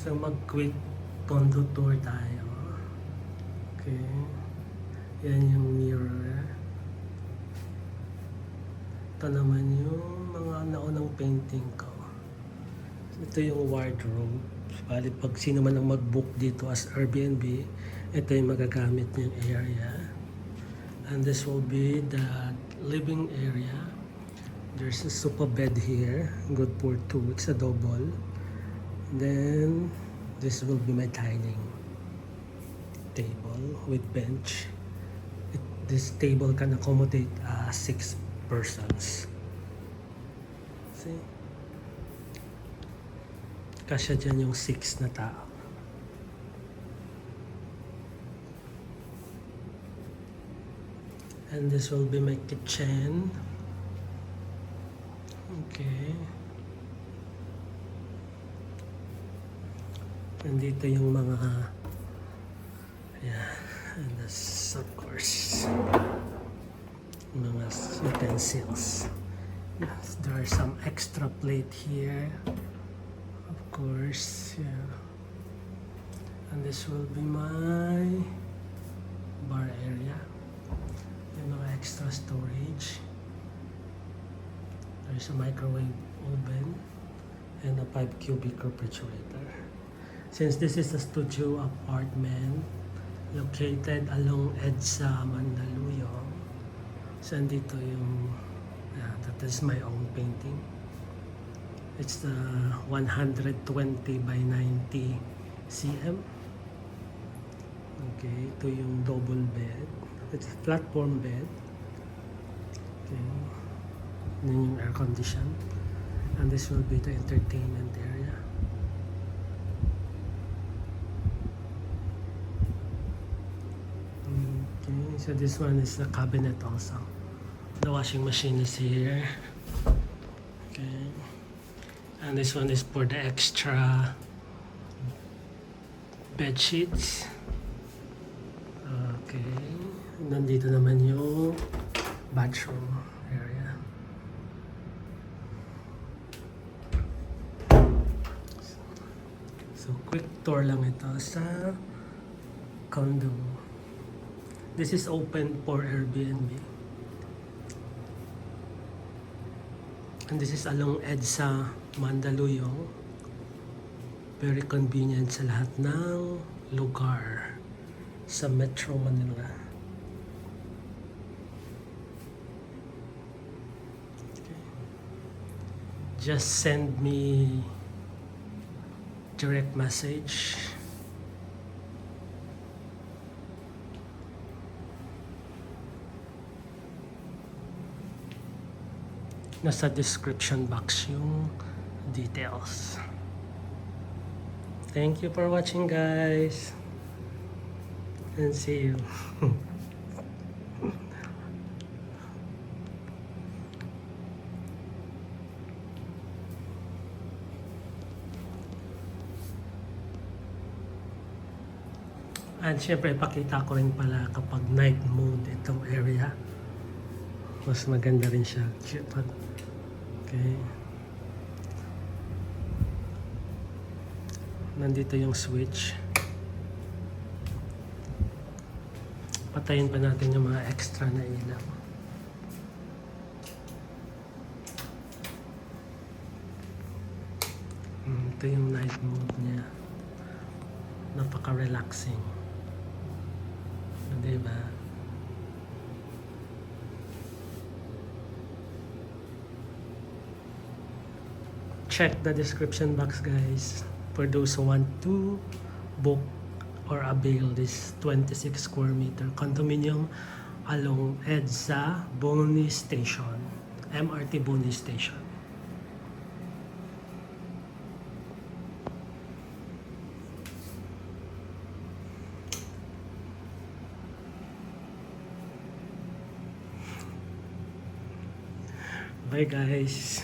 So mag-quick condo tour tayo. Okay. Yan yung mirror. Ito naman yung mga naunang painting ko. Ito yung wardrobe. Bali pag sino man ang mag-book dito as Airbnb, ito yung magagamit niyang area. And this will be the living area. There's a sofa bed here, good for 2 weeks, a double. Then this will be my dining table with bench. This table can accommodate 6 persons. See? Kasya dyan yung 6 na tao. And this will be my kitchen. Okay. Nandito yung mga yeah, and this of course mga utensils. Yes, there are some extra plate here. Of course, yeah. And this will be my bar area. Yung mga extra storage. There's a microwave oven and a 5 cubic refrigerator. Since this is a studio apartment located along EDSA Mandaluyong, so andito yung that is my own painting. It's the 120 by 90 cm. Okay, ito yung double bed. It's a platform bed. Okay, yun yung air condition. And this will be the entertainment area. Okay, so this one is the cabinet also. The washing machine is here. Okay. And this one is for the extra bed sheets. Okay. Nandito naman yung bathroom area. So quick tour lang ito sa condo. This is open for Airbnb. And this is along EDSA Mandaluyong. Very convenient sa lahat ng lugar sa Metro Manila. Okay. Just send me direct message. Nasa description box yung details. Thank you for watching, guys. And see you. And syempre, ipakita ko rin pala kapag night mode itong area. Mas maganda rin siya. Okay. Nandito yung switch. Patayin pa natin yung mga extra na ilaw. Ito yung night mode niya. Napaka-relaxing. Diba? Check the description box, guys, for those who want to book or avail this 26 square meter condominium along EDSA Boni Station, MRT Boni Station. Bye, guys.